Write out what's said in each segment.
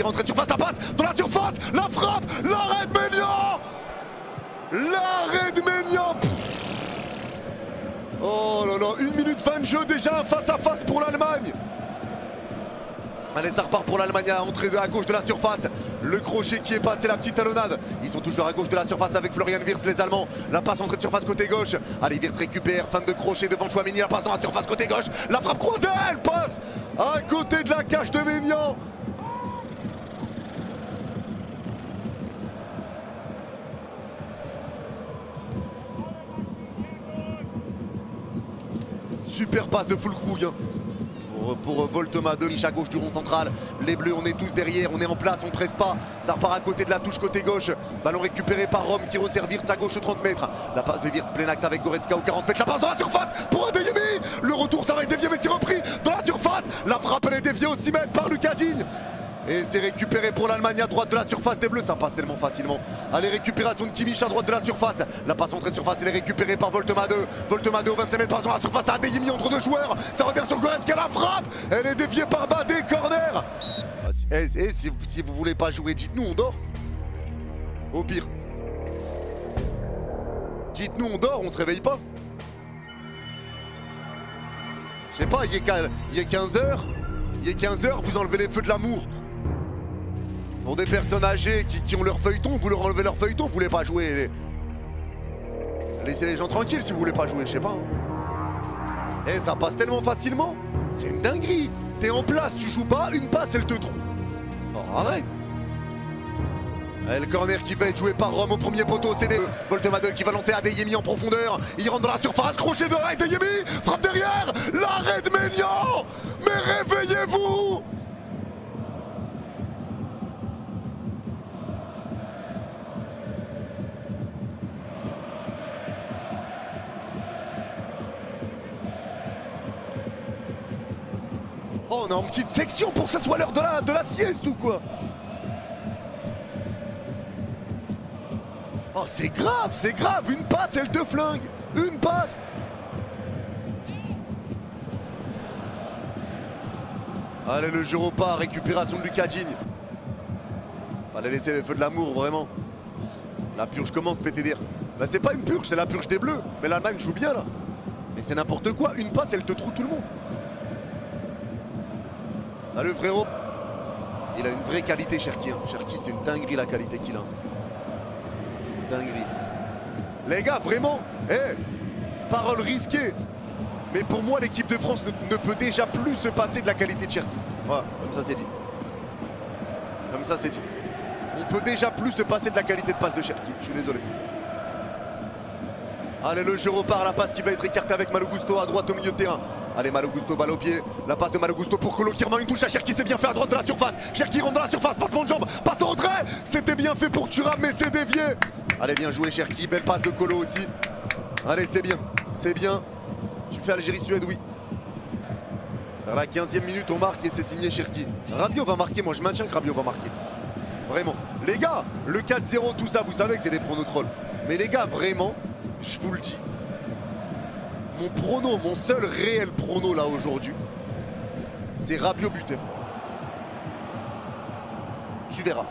récupérer, entrée de surface, la passe dans la surface, la frappe, l'arrêt de Maignan. L'arrêt de Maignan. Oh là là, 1 minute fin de jeu déjà, face à face pour l'Allemagne. Allez, ça repart pour l'Allemagne, entrée à gauche de la surface. Le crochet qui est passé, la petite talonnade. Ils sont toujours à gauche de la surface avec Florian Wirtz, les Allemands. La passe entrée de surface côté gauche. Allez, Wirtz récupère, fin de crochet devant Chouameni. La passe dans la surface côté gauche. La frappe croisée, elle passe à côté de la cage de Maignan. Super passe de Füllkrug pour Voltema, Delic à gauche du rond central. Les Bleus, on est tous derrière, on est en place, on presse pas. Ça repart à côté de la touche côté gauche. Ballon récupéré par Rome qui resserre Wirtz à gauche 30 mètres. La passe de Wirtz, plein axe avec Goretzka aux 40 mètres. La passe dans la surface pour Adeyemi. Le retour, ça va être dévié, mais c'est repris dans la surface. La frappe, elle est déviée aux 6 mètres par Lucas Digne. Et c'est récupéré pour l'Allemagne à droite de la surface des Bleus, ça passe tellement facilement. Allez, récupération de Kimmich à droite de la surface. La passe entrée de surface, elle est récupérée par Voltema 2. Voltema 2 au 25 mètres, passe dans la surface à Adeyemi entre deux joueurs. Ça revient sur Goretzka, la frappe. Elle est déviée par Badé, corner. Si vous voulez pas jouer, dites-nous, on dort. Au pire. Dites-nous, on dort, on se réveille pas. Je sais pas, il est 15h. Il est 15h, vous enlevez les feux de l'amour. Pour des personnes âgées qui ont leur feuilleton, vous leur enlevez leur feuilleton, vous voulez pas jouer. Laissez les gens tranquilles si vous voulez pas jouer, je sais pas. Eh, ça passe tellement facilement. C'est une dinguerie. T'es en place, tu joues pas, une passe, elle te trouve. Oh, arrête. Et le corner qui va être joué par Rome au premier poteau, c'est Voltema 2 qui va lancer Adeyemi en profondeur. Il rentre dans la surface, crochet de Adeyemi, frappe derrière, l'arrêt de Maignan. Mais réveillez-vous. Oh, on est en petite section pour que ça soit l'heure de la sieste ou quoi? Oh, c'est grave, une passe, elle te flingue, une passe. Allez, le jeu repart, récupération de Lucas Digne. Fallait laisser les feux de l'amour, vraiment. La purge commence, PTDR. Bah, c'est pas une purge, c'est la purge des Bleus. Mais l'Allemagne joue bien, là. Mais c'est n'importe quoi, une passe, elle te trouve tout le monde. Salut, frérot. Il a une vraie qualité, Cherki. Cherki, c'est une dinguerie, la qualité qu'il a. Dinguerie. Les gars, vraiment, parole risquée. Mais pour moi, l'équipe de France ne peut déjà plus se passer de la qualité de Cherki. Voilà, comme ça c'est dit. Comme ça c'est dit. On peut déjà plus se passer de la qualité de passe de Cherki. Je suis désolé. Allez, le jeu repart, la passe qui va être écartée avec Malo Gusto à droite au milieu de terrain. Allez, Malo Gusto, balle au pied. La passe de Malo Gusto pour Kolo qui remet une touche à Cherki, c'est bien fait à droite de la surface. Cherki rentre dans la surface, passement de jambe, passe en retrait. C'était bien fait pour Thuram, mais c'est dévié. Allez, bien joué Cherki, belle passe de Kolo aussi. Allez, c'est bien, c'est bien. Tu fais Algérie-Suède, oui. Vers la 15e minute, on marque et c'est signé Cherki. Rabiot va marquer, moi je maintiens que Rabiot va marquer. Vraiment. Les gars, le 4-0, tout ça, vous savez que c'est des pronos trolls. Mais les gars, vraiment, je vous le dis. Mon prono, mon seul réel prono là aujourd'hui, c'est Rabiot buteur. Tu verras.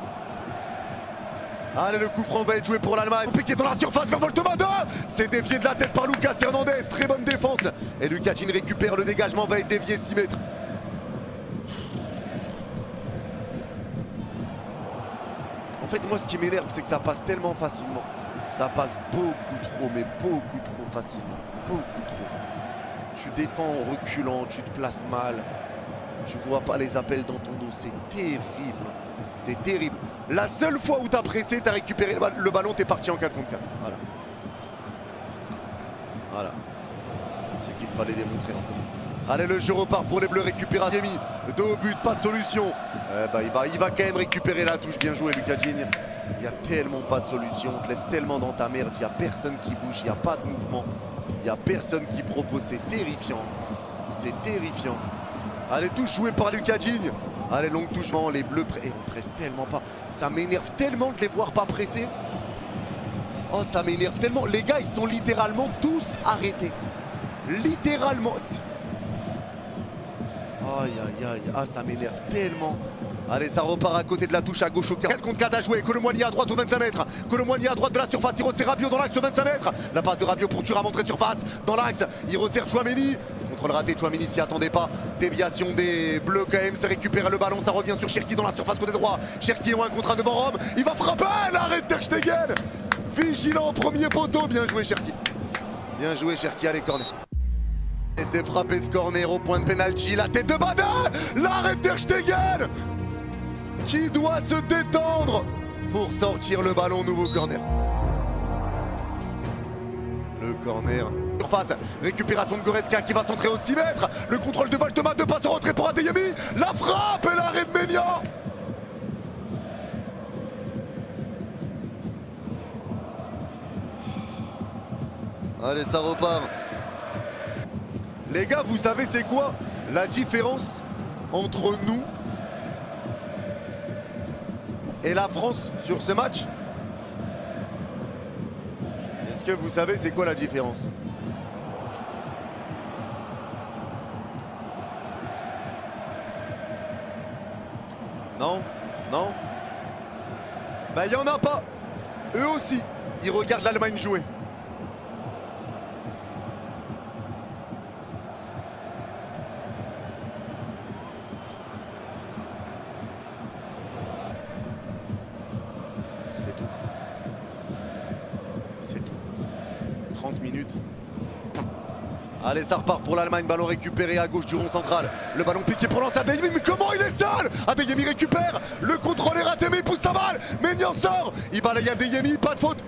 Allez, le coup franc va être joué pour l'Allemagne. Piqué dans la surface vers Voltema 2. C'est dévié de la tête par Lucas Hernandez. Très bonne défense. Et Lucas Digne récupère le dégagement, va être dévié 6 mètres. En fait, moi, ce qui m'énerve, c'est que ça passe tellement facilement. Ça passe beaucoup trop, mais beaucoup trop facilement. Beaucoup trop. Tu défends en reculant, tu te places mal. Tu vois pas les appels dans ton dos. C'est terrible. C'est terrible. La seule fois où tu as pressé, tu as récupéré le ballon, tu es parti en 4 contre 4. Voilà. Voilà. C'est qu'il fallait démontrer encore. Allez, le jeu repart pour les Bleus. Récupère Adeyemi. 2 au but, pas de solution. Il va quand même récupérer la touche. Bien joué, Lucas Digne. Il n'y a tellement pas de solution. On te laisse tellement dans ta merde. Il n'y a personne qui bouge. Il n'y a pas de mouvement. Il n'y a personne qui propose. C'est terrifiant. C'est terrifiant. Allez, touche jouée par Lucas Digne. Allez, longue touche, vraiment, les Bleus, on presse tellement pas. Ça m'énerve tellement de les voir pas presser. Oh, ça m'énerve tellement. Les gars, ils sont littéralement tous arrêtés. Littéralement. Aïe, aïe, aïe. Ah, ça m'énerve tellement. Allez, ça repart à côté de la touche à gauche au 4 contre 4 à jouer. Colomboigny à droite au 25 mètres. Colomboigny à droite de la surface. Il resserre Rabiot dans l'axe au 25 mètres. La passe de Rabiot pour Thuram entrée de surface. Dans l'axe, il resserre Tchouaméni. Contrôle raté, Tchouaméni s'y attendait pas. Déviation des Bleus quand même. C'est récupéré le ballon. Ça revient sur Cherki dans la surface côté droit. Cherki en 1 contre 1 devant Rome. Il va frapper. L'arrêt de Ter Stegen. Vigilant au premier poteau. Bien joué Cherki. Bien joué Cherki à les corners. Et c'est frappé ce corner au point de pénalty. La tête de Badin. L'arrêt de Ter Stegen. Qui doit se détendre pour sortir le ballon. Nouveau corner. Le corner. Surface, récupération de Goretzka qui va centrer au 6 mètres. Le contrôle de Voltema, 2 passes en retrait pour Adeyemi. La frappe et l'arrêt de Maignan. Allez, ça repart. Les gars, vous savez c'est quoi la différence entre nous et la France sur ce match? Est-ce que vous savez c'est quoi la différence? Non? Non? Bah il y en a pas. Eux aussi, ils regardent l'Allemagne jouer. C'est tout. C'est tout. 30 minutes. Allez, ça repart pour l'Allemagne. Ballon récupéré à gauche du rond central. Le ballon piqué pour lancer Adeyemi. Mais comment il est sale? Adeyemi récupère. Le contrôle est raté, mais il pousse sa balle. Maignan sort. Il balaye Adeyemi. Pas de faute.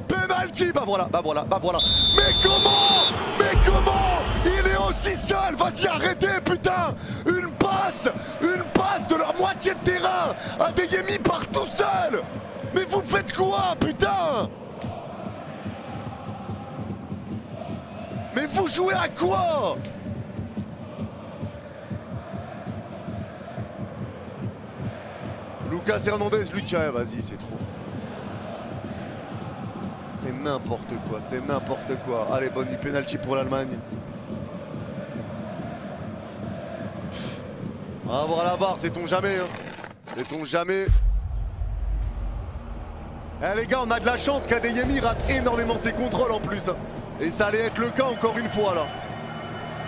Penalty. Bah voilà, bah voilà, bah voilà. Mais comment? Mais comment? Il est aussi seul. Vas-y, arrêtez, putain. Une passe de leur moitié de terrain. Adeyemi part tout seul. Mais vous faites quoi, putain? Mais vous jouez à quoi? Lucas Hernandez, Lucas, vas-y, c'est trop. C'est n'importe quoi, c'est n'importe quoi. Allez, bonne du penalty pour l'Allemagne. On va voir la VAR, sait-on jamais. Hein. Sait-on jamais. Eh les gars, on a de la chance qu'Adeyemi rate énormément ses contrôles en plus. Hein. Et ça allait être le cas encore une fois là.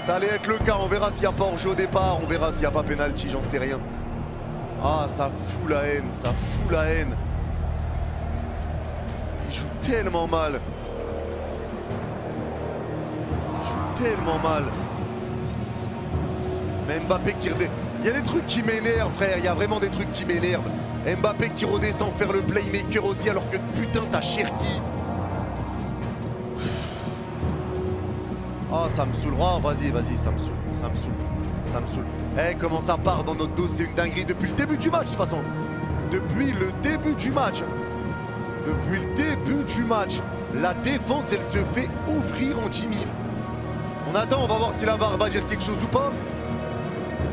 Ça allait être le cas, on verra s'il n'y a pas hors-jeu au départ, on verra s'il n'y a pas penalty, j'en sais rien. Ah, ça fout la haine, ça fout la haine. Il joue tellement mal. Il joue tellement mal. Mais Mbappé qui redescend. Il y a des trucs qui m'énervent, frère, il y a vraiment des trucs qui m'énervent. Mbappé qui redescend faire le playmaker aussi alors que putain t'as Cherki. Ah, ça me saoule. Oh, vas-y, vas-y, ça me saoule. Ça me saoule. Ça me saoule. Eh, comment ça part dans notre dos, c'est une dinguerie depuis le début du match, de toute façon. Depuis le début du match. Depuis le début du match. La défense, elle se fait ouvrir en 10 000. On attend, on va voir si la VAR va dire quelque chose ou pas.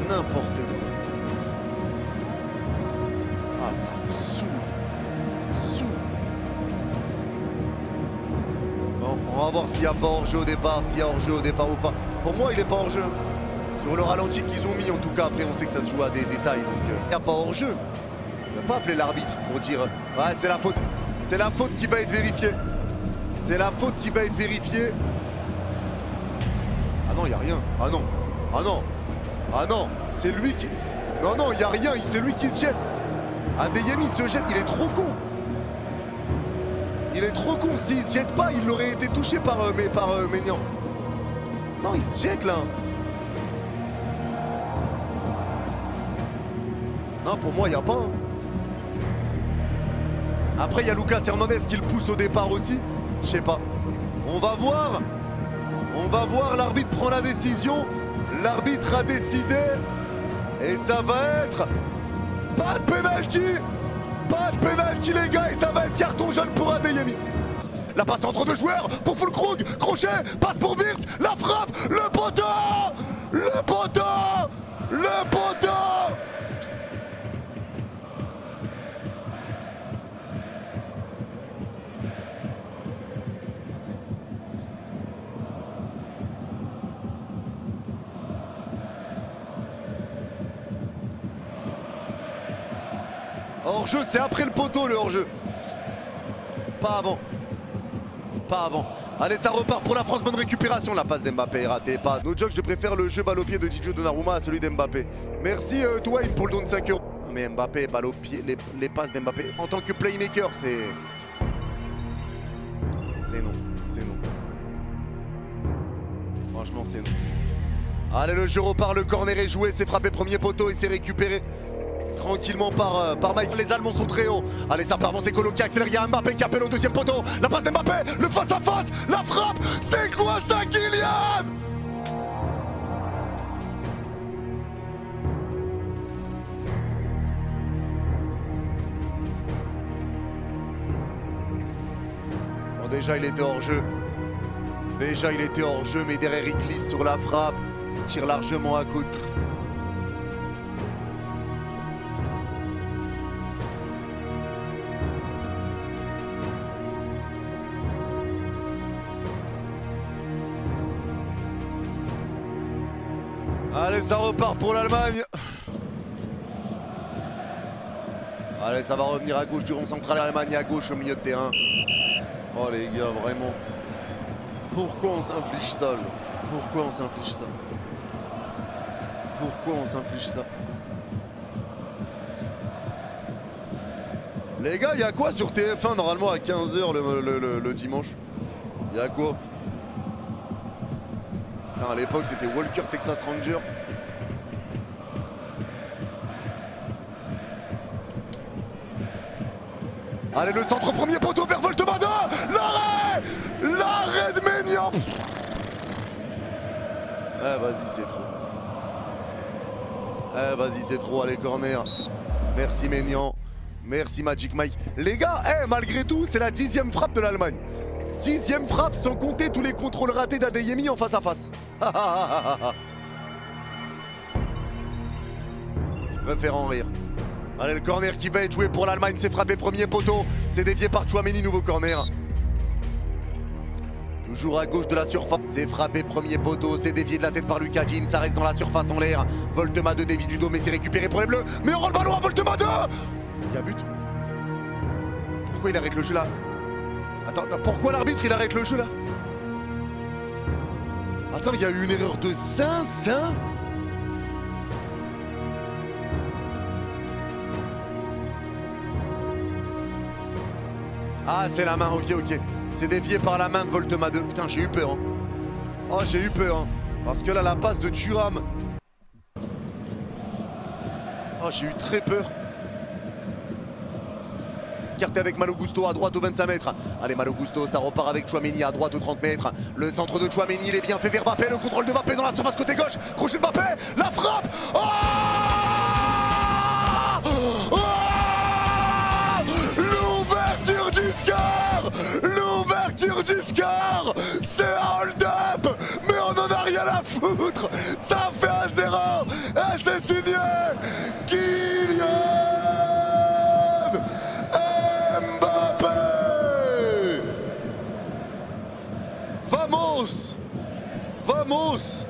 N'importe quoi. Ah, ça me saoule. Ça me saoule. Bon, on va voir s'il n'y a pas hors-jeu au départ, s'il y a hors-jeu au départ ou pas. Pour moi, il n'est pas hors-jeu. Sur le ralenti qu'ils ont mis, en tout cas, après, on sait que ça se joue à des détails. Donc, il n'y a pas hors-jeu. Il ne va pas appeler l'arbitre pour dire ouais, c'est la faute. C'est la faute qui va être vérifiée. C'est la faute qui va être vérifiée. Ah non, il n'y a rien. Ah non. Ah non. Ah non. C'est lui qui... Non, non, il n'y a rien. C'est lui qui se jette. Adeyemi se jette. Il est trop con. Il est trop con. S'il se jette pas, il aurait été touché par Maignan. Non, il se jette là. Non, pour moi, il n'y a pas. Hein. Après, il y a Lucas Hernandez qui le pousse au départ aussi. Je sais pas. On va voir. On va voir. L'arbitre prend la décision. L'arbitre a décidé. Et ça va être... Pas de pénalty. Pas de pénalty, les gars. Et ça va être carton jaune pour Adeyemi. La passe entre deux joueurs pour Füllkrug. Crochet. Passe pour Wirtz. La frappe. Le poteau. Le poteau. Le poteau. Hors-jeu, c'est après le poteau le hors-jeu. Pas avant. Pas avant. Allez, ça repart pour la France. Bonne récupération. La passe d'Mbappé est ratée. Passe. No joke, je préfère le jeu balle au pied de Gigio Donnarumma à celui d'Mbappé. Merci Dwayne pour le don de 5 €. Mais Mbappé, balle au pied, les passes d'Mbappé en tant que playmaker, c'est non. C'est non. Franchement, c'est non. Allez, le jeu repart. Le corner est joué. C'est frappé premier poteau et c'est récupéré tranquillement par Mike. Les Allemands sont très hauts. Allez, ça part, c'est Colo qui accélère. Il y a Mbappé qui appelle au deuxième poteau. La passe d'Mbappé, le face à face, la frappe. C'est quoi ça, Kylian? Bon, déjà il était hors jeu. Déjà il était hors jeu, mais derrière il glisse sur la frappe. Il tire largement à côté. Allez, ça repart pour l'Allemagne. Allez, ça va revenir à gauche du rond central. L'Allemagne à gauche au milieu de terrain. Oh les gars, vraiment. Pourquoi on s'inflige ça? Pourquoi on s'inflige ça? Pourquoi on s'inflige ça? Les gars, il y a quoi sur TF1 normalement à 15 h le dimanche? Il y a quoi? À l'époque, c'était Walker Texas Ranger. Allez, le centre premier poteau vers Voltemada. L'arrêt! L'arrêt de Maignan. Eh, vas-y, c'est trop. Eh, vas-y, c'est trop. Allez, corner. Merci Maignan. Merci Magic Mike. Les gars, malgré tout, c'est la 10e frappe de l'Allemagne. 10e frappe sans compter tous les contrôles ratés d'Adeyemi en face à face. Je préfère en rire. Allez, le corner qui va être joué pour l'Allemagne, c'est frappé premier poteau. C'est dévié par Tchouaméni, nouveau corner. Toujours à gauche de la surface. C'est frappé premier poteau, c'est dévié de la tête par Lucas Digne. Ça reste dans la surface en l'air. Voltema 2 dévie du dos, mais c'est récupéré pour les Bleus. Mais on rend le ballon à Voltema 2. Il y a but. Pourquoi il arrête le jeu là? Attends, pourquoi l'arbitre il arrête le jeu là? Attends, il y a eu une erreur de ça. Ah, c'est la main, ok. C'est dévié par la main de Voltema 2. Putain, j'ai eu peur. Hein. Oh, j'ai eu peur. Hein. Parce que là, la passe de Thuram. Oh, j'ai eu très peur. Écarté avec Malo Gusto à droite aux 25 mètres. Allez, Malo Gusto, ça repart avec Tchouaméni à droite aux 30 mètres. Le centre de Tchouaméni, il est bien fait vers Mbappé. Le contrôle de Mbappé dans la surface côté gauche. Crochet de Mbappé, la frappe. Oh, l'ouverture du score. L'ouverture du score. C'est un hold-up, mais on en a rien à foutre. Ça fait 1-0 et c'est signé Kylian Mbappé. Vamos. Vamos.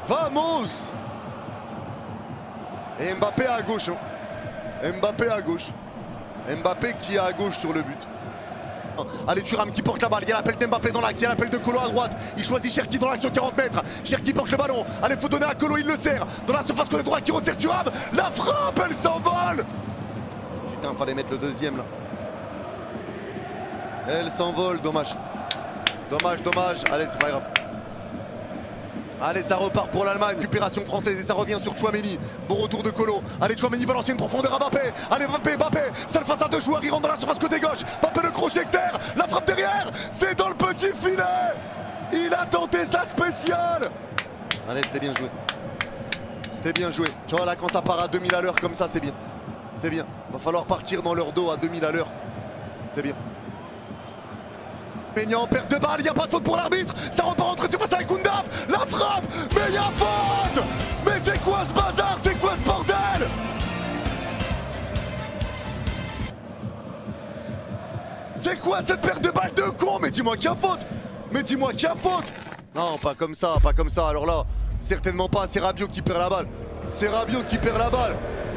Vamos. Et Mbappé à gauche. Hein. Mbappé à gauche. Mbappé qui est à gauche sur le but. Allez, Thuram qui porte la balle. Il y a l'appel d'Mbappé dans l'axe. Il y a l'appel de Colo à droite. Il choisit Cherki dans l'axe aux 40 mètres. Cherki porte le ballon. Allez, faut donner à Colo. Il le sert. Dans la surface côté droit qui resserre Thuram. La frappe, elle s'envole. Putain, fallait mettre le deuxième là. Elle s'envole. Dommage. Dommage. Allez, c'est pas grave. Allez, ça repart pour l'Allemagne. Récupération française et ça revient sur Tchouaméni. Bon retour de Colo. Allez, Tchouaméni va lancer une profondeur à Mbappé. Allez, Mbappé. Seul face à deux joueurs. Il rentre dans la surface côté gauche. Mbappé le crochet externe. La frappe derrière. C'est dans le petit filet. Il a tenté sa spéciale. Allez, c'était bien joué. C'était bien joué. Tu vois là, quand ça part à 2000 à l'heure comme ça, c'est bien. C'est bien. Va falloir partir dans leur dos à 2000 à l'heure. C'est bien. Maignan en perte de balle, il n'y a pas de faute pour l'arbitre. Ça repart entre surface avec Koundaf. La frappe, mais il y a faute. Mais c'est quoi ce bazar? C'est quoi ce bordel? C'est quoi cette perte de balle de con? Mais dis-moi qu'il y a faute. Non, pas comme ça. Alors là, certainement pas. C'est Rabiot qui perd la balle.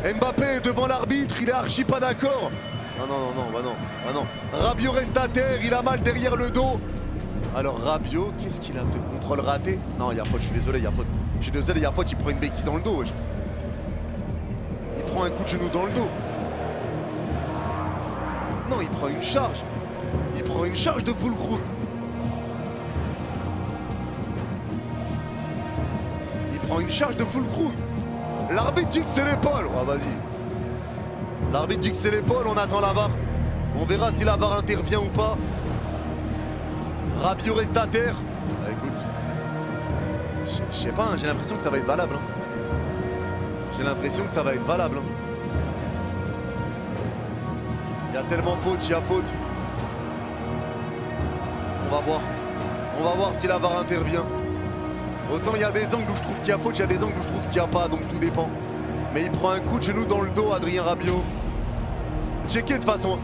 Mbappé est devant l'arbitre, il est archi pas d'accord. Ah non, non, non, bah non, bah non. Rabiot reste à terre, il a mal derrière le dos. Alors Rabiot, qu'est-ce qu'il a fait? Contrôle raté? Non, il y a faute, je suis désolé, il y a faute. Je suis désolé, il y a faute, il prend une béquille dans le dos. Il prend un coup de genou dans le dos. Non, il prend une charge. Il prend une charge de Füllkrug. Il prend une charge de Füllkrug. L'arbitre dit que c'est l'épaule. Oh, vas-y. L'arbitre dit que c'est l'épaule, on attend la VAR. On verra si la VAR intervient ou pas. Rabiot reste à terre. Bah, écoute, je sais pas, hein, j'ai l'impression que ça va être valable. Hein. J'ai l'impression que ça va être valable. Hein. Il y a tellement faute, il y a faute. On va voir. On va voir si la VAR intervient. Autant il y a des angles où je trouve qu'il y a faute, il y a des angles où je trouve qu'il n'y a pas, donc tout dépend. Mais il prend un coup de genou dans le dos, Adrien Rabiot. Checké de toute façon.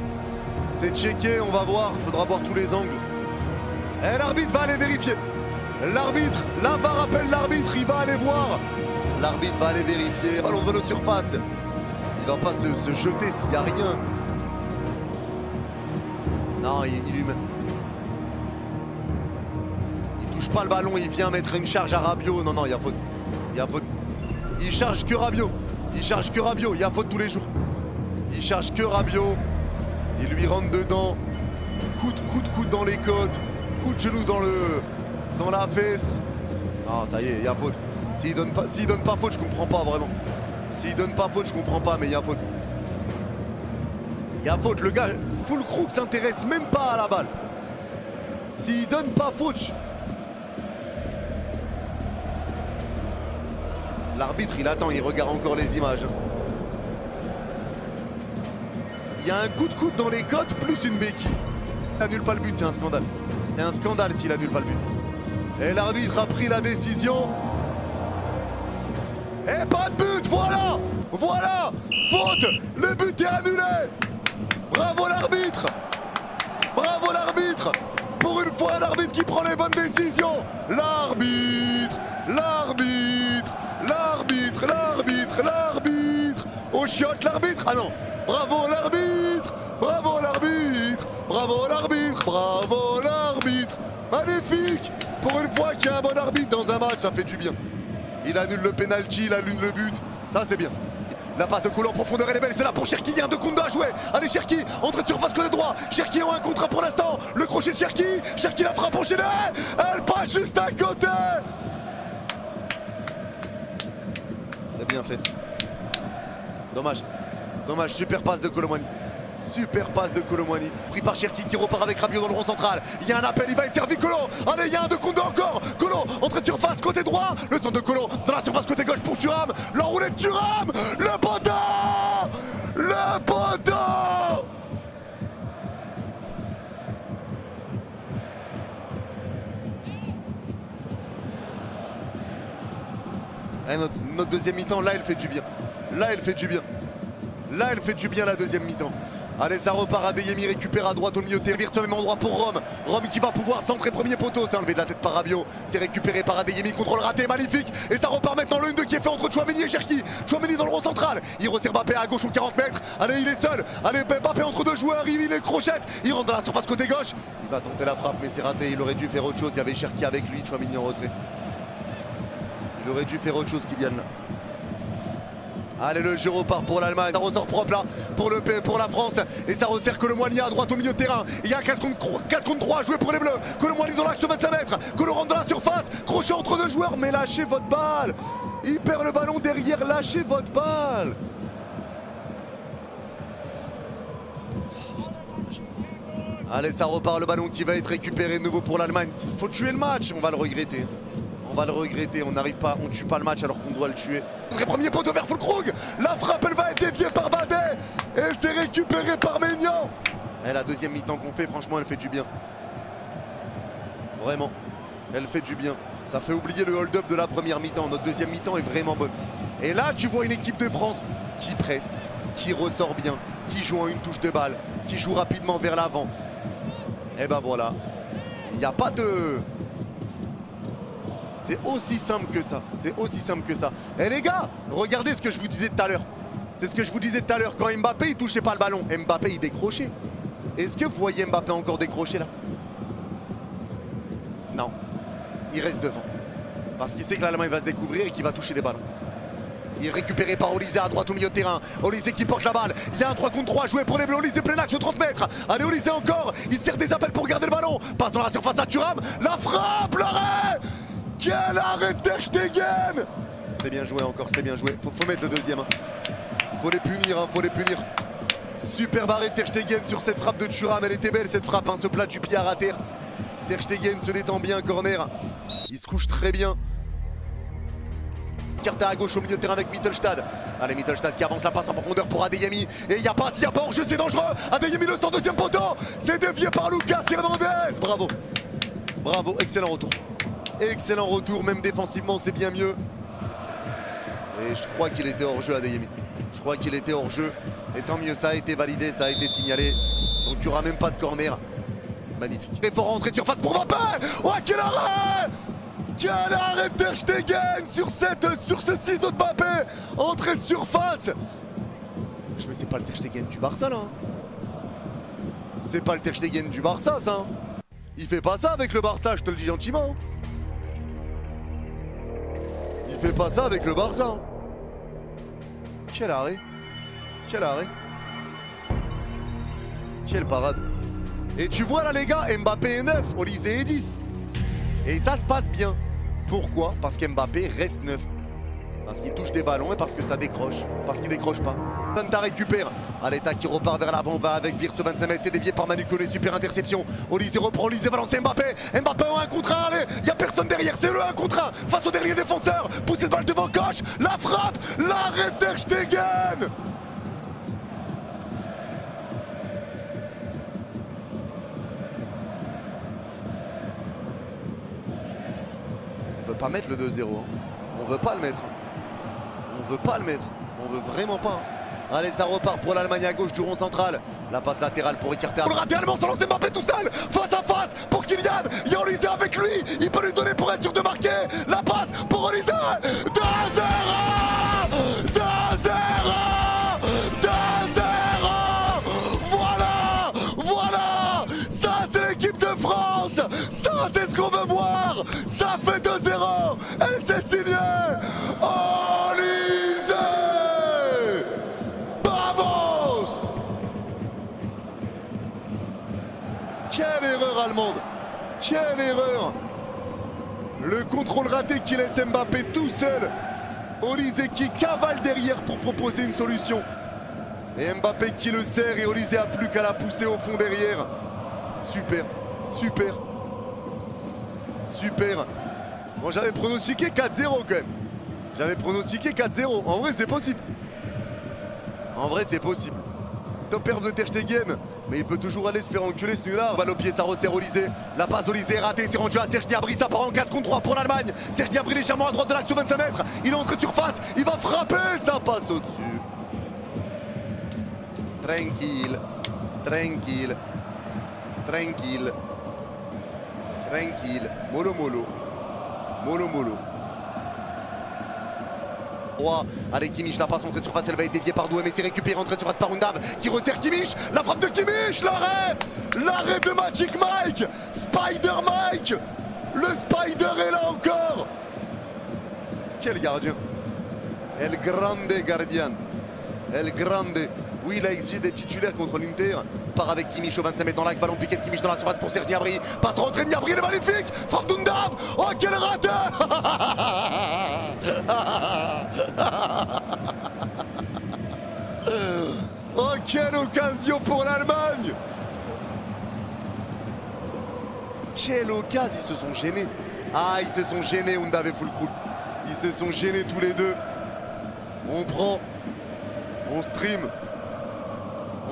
C'est checké, on va voir, il faudra voir tous les angles. Et l'arbitre va aller vérifier. L'arbitre, la VAR appelle l'arbitre, il va aller voir. L'arbitre va aller vérifier. Ballon de notre surface. Il va pas se jeter s'il n'y a rien. Non, il lui met. Il touche pas le ballon, il vient mettre une charge à Rabiot. Non, non, il y a faute. Il y a faute. Il charge que Rabiot. Il charge que Rabiot. Il y a faute tous les jours. Il charge que Rabiot. Il lui rentre dedans. Coup dans les côtes. Coup de genou dans la fesse. Ah, ça y est, il y a faute. S'il donne pas faute, je comprends pas vraiment. S'il donne pas faute, je comprends pas, mais il y a faute. Il y a faute, le gars, Füllkrug s'intéresse même pas à la balle. S'il donne pas faute. L'arbitre, il attend, il regarde encore les images. Il y a un coup de coude dans les côtes, plus une béquille. Il annule pas le but, c'est un scandale. C'est un scandale s'il annule pas le but. Et l'arbitre a pris la décision. Et pas de but, voilà. Voilà, faute. Le but est annulé. Bravo l'arbitre. Bravo l'arbitre. Pour une fois, un arbitre qui prend les bonnes décisions. L'arbitre, l'arbitre, l'arbitre, l'arbitre, l'arbitre. Au chiotte l'arbitre. Ah non. Bravo l'arbitre. Bravo l'arbitre. Bravo l'arbitre. Bravo l'arbitre. Magnifique. Pour une fois qu'il y a un bon arbitre dans un match, ça fait du bien. Il annule le penalty, il annule le but. Ça c'est bien. La passe de Kolo en profondeur, elle est belle, c'est là pour Cherki, il y a un 2 contre 2 à jouer. Allez Cherki, entrée de surface côté droit. Cherki en 1 contre 1 pour l'instant. Le crochet de Cherki, Cherki la frappe enchaînée. Elle passe juste à côté. C'était bien fait. Dommage. Dommage, super passe de Kolo Muani. Super passe de Kolo Muani. Pris par Cherki qui repart avec Rabiot dans le rond central. Il y a un appel, il va être servi Kolo. Allez, il y a un 2 contre 2 encore. Kolo, entrée de surface côté droit. Le centre de Kolo dans la surface côté gauche pour Thuram. L'enroulé de Thuram. Le poteau. Le poteau. Et notre deuxième mi-temps, là, elle fait du bien. Là, elle fait du bien. Là, elle fait du bien la deuxième mi-temps. Allez, ça repart. Adeyemi récupère à droite au milieu de terrain. Vire sur le même endroit pour Rome. Rome qui va pouvoir centrer premier poteau. C'est enlevé de la tête par Rabiot. C'est récupéré par Adeyemi. Contrôle raté, magnifique. Et ça repart maintenant le 1-2 qui est fait entre Tchouaméni et Cherki. Tchouaméni dans le rond central. Il resserre Mbappé à gauche aux 40 mètres. Allez, il est seul. Allez, Mbappé entre deux joueurs. Il est crochette. Il rentre dans la surface côté gauche. Il va tenter la frappe, mais c'est raté. Il aurait dû faire autre chose. Il y avait Cherki avec lui. Tchouaméni en retrait. Il aurait dû faire autre chose, Kylian là. Allez, le jeu repart pour l'Allemagne. Ça ressort propre là pour la France. Et ça resserre Kolo Muani à droite au milieu de terrain. Il y a 4 contre 3 à jouer pour les Bleus. Kolo Muani dans l'axe 25 mètres. Kolo rentre dans la surface. Crochet entre deux joueurs. Mais lâchez votre balle. Il perd le ballon derrière. Lâchez votre balle. Allez, ça repart. Le ballon qui va être récupéré de nouveau pour l'Allemagne. Faut tuer le match. On va le regretter. On va le regretter, on n'arrive pas, on tue pas le match alors qu'on doit le tuer. Premier poteau vers Füllkrug, la frappe elle va être déviée par Badé et c'est récupéré par Maignan. Et la deuxième mi-temps qu'on fait, franchement elle fait du bien. Vraiment, elle fait du bien. Ça fait oublier le hold-up de la première mi-temps, notre deuxième mi-temps est vraiment bonne. Et là tu vois une équipe de France qui presse, qui ressort bien, qui joue en une touche de balle, qui joue rapidement vers l'avant. Et ben voilà, il n'y a pas de... C'est aussi simple que ça, c'est aussi simple que ça. Et les gars, regardez ce que je vous disais tout à l'heure. C'est ce que je vous disais tout à l'heure, quand Mbappé il touchait pas le ballon, Mbappé il décrochait. Est-ce que vous voyez Mbappé encore décrocher là? Non, il reste devant. Parce qu'il sait que l'Allemagne va se découvrir et qu'il va toucher des ballons. Il est récupéré par Olysée à droite au milieu de terrain. Olysée qui porte la balle. Il y a un 3 contre 3 joué pour les Bleus. Olysée plein axe au 30 mètres. Allez Olysée encore. Il sert des appels pour garder le ballon. Passe dans la surface à Thuram. La frappe, l'arrêt. Quel arrêt de Ter Stegen. C'est bien joué encore, c'est bien joué. Faut mettre le deuxième. Faut les punir, faut les punir. Superbe arrêt de Ter Stegen sur cette frappe de Thuram. Elle était belle cette frappe, ce plat du pied à rater. Ter Stegen se détend bien, corner. Il se couche très bien. Écarté à gauche au milieu de terrain avec Mittelstad. Allez, Mittelstad qui avance la passe en profondeur pour Adeyemi. Et il n'y a pas hors-jeu, c'est dangereux. Adeyemi le sort, deuxième poteau. C'est dévié par Lucas Hernandez. Bravo. Bravo, excellent retour. Excellent retour, même défensivement, c'est bien mieux. Et je crois qu'il était hors-jeu, Adeyemi. Je crois qu'il était hors-jeu. Et tant mieux, ça a été validé, ça a été signalé. Donc il n'y aura même pas de corner. Magnifique. Il faut rentrer de surface pour Mbappé. Oh, quel arrêt! Quel arrêt de Ter Stegen sur ce ciseau de Mbappé. Entrée de surface. Mais c'est pas le Ter Stegen du Barça là. C'est pas le Ter Stegen du Barça ça. Il fait pas ça avec le Barça, je te le dis gentiment. Il fait pas ça avec le Barça. Quel arrêt. Quel arrêt. Quelle parade. Et tu vois là les gars, Mbappé est 9, Olysée est 10. Et ça se passe bien. Pourquoi? Parce qu'Mbappé reste 9. Parce qu'il touche des ballons et parce que ça décroche. Parce qu'il décroche pas. Tanta récupère. Aleta qui repart vers l'avant, va avec Wirtz 25 mètres. C'est dévié par Manu Koné, super interception. Olysée reprend, Olysée va lancer Mbappé. Mbappé en 1 contre 1, allez. Il n'y a personne derrière, c'est le 1 contre 1. Face au dernier défenseur. Poussé de balle devant gauche. La frappe. L'arrêt de Ter Stegen. On veut pas mettre le 2-0. On veut pas le mettre. On veut pas le mettre. On veut vraiment pas. Allez, ça repart pour l'Allemagne à gauche du rond central. La passe latérale pour écarter. Le raté allemand, ça lance Mbappé tout seul. Face à face pour Kylian. Il y a Olysée avec lui. Il peut lui donner pour être sûr de marquer. La passe pour Olysée. 2-0. 2-0. 2-0. Voilà. Voilà. Ça, c'est l'équipe de France. Ça, c'est ce qu'on veut voir. Ça fait 2-0. Et c'est signé. Olysée. Vamos. Quelle erreur allemande. Quelle erreur. Le contrôle raté qui laisse Mbappé tout seul. Olysée qui cavale derrière pour proposer une solution. Et Mbappé qui le serre et Olysée a plus qu'à la pousser au fond derrière. Super, super. Super. Bon, j'avais pronostiqué 4-0 quand même. J'avais pronostiqué 4-0. En vrai, c'est possible. En vrai, c'est possible. Top perf de Ter Stegen. Mais il peut toujours aller se faire enculer ce nul-là. Balle au pied, ça resserre Olysée. La passe d'Olysée est ratée. C'est rendu à Serge Gnabry. Ça part en 4 contre 3 pour l'Allemagne. Serge Gnabry légèrement à droite de l'axe au 25 mètres. Il est entré de surface. Il va frapper. Ça passe au-dessus. Tranquille. Tranquille. Tranquille. Tranquille. Mollo mollo. Mollo mollo. Allez, Kimmich, la passe entrée de surface, elle va être déviée par Doué, mais c'est récupéré entrée de surface par Undav qui resserre Kimmich. La frappe de Kimmich, l'arrêt. L'arrêt de Magic Mike. Spider Mike. Le Spider est là encore. Quel gardien. El grande gardien. El grande. Oui, il a exigé d'être titulaire contre l'Inter. Part avec Kimmich au 25 mètres dans l'axe. Ballon piqué de Kimmich dans la surface pour Serge Gnabry. Passe rentrée de Gnabry, elle est magnifique. Frappe d'Undav. Oh, quel raté. Oh, quelle occasion pour l'Allemagne. Quelle occasion, ils se sont gênés. Ah, ils se sont gênés, Undav et Füllkrug. Ils se sont gênés tous les deux. On prend. On stream.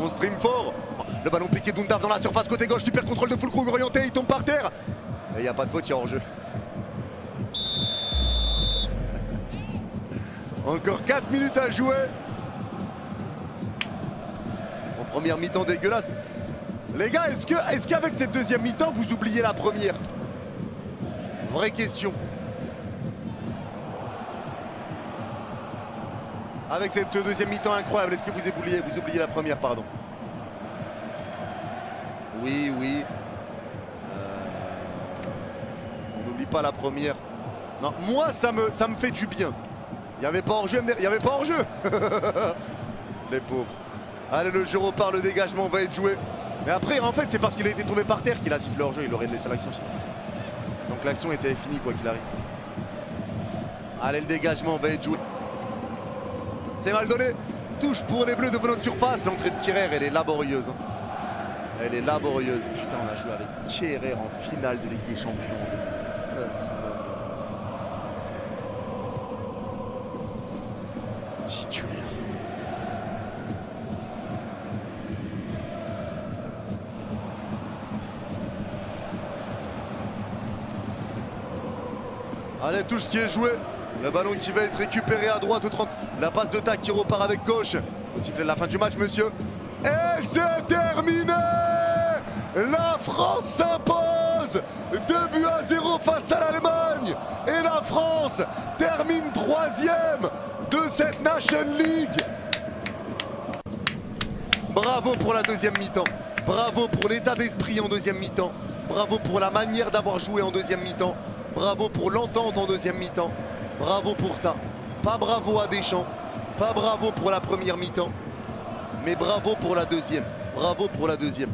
On stream fort. Le ballon piqué d'Undav dans la surface côté gauche. Super contrôle de Füllkrug orienté. Il tombe par terre. Et il n'y a pas de faute, il y a hors-jeu. Encore 4 minutes à jouer. En première mi-temps dégueulasse. Les gars, est-ce qu'avec cette deuxième mi-temps, vous oubliez la première? Vraie question. avec cette deuxième mi-temps incroyable. Est-ce que vous oubliez la première, pardon? Oui, oui. On n'oublie pas la première. Non, moi ça me fait du bien. Il n'y avait pas hors-jeu, il n'y avait pas hors-jeu. Les pauvres. Allez, le jeu repart, le dégagement va être joué. Mais après, en fait, c'est parce qu'il a été tombé par terre qu'il a sifflé hors-jeu. Il aurait laissé l'action sinon. Donc l'action était finie quoi qu'il arrive. Allez, le dégagement va être joué. C'est mal donné. Touche pour les Bleus devant notre surface. L'entrée de Kehrer, elle est laborieuse. Elle est laborieuse. Putain, on a joué avec Kehrer en finale de Ligue des Champions. Titulaire. Allez, tout ce qui est joué. Le ballon qui va être récupéré à droite au 30. La passe de tac qui repart avec gauche. Faut siffler la fin du match, monsieur. Et c'est terminé. La France s'impose 2-0 face à l'Allemagne. Et la France termine 3e de cette Nation League. Bravo pour la deuxième mi-temps. Bravo pour l'état d'esprit en deuxième mi-temps. Bravo pour la manière d'avoir joué en deuxième mi-temps. Bravo pour l'entente en deuxième mi-temps. Bravo pour ça. Pas bravo à Deschamps. Pas bravo pour la première mi-temps. Mais bravo pour la deuxième. Bravo pour la deuxième.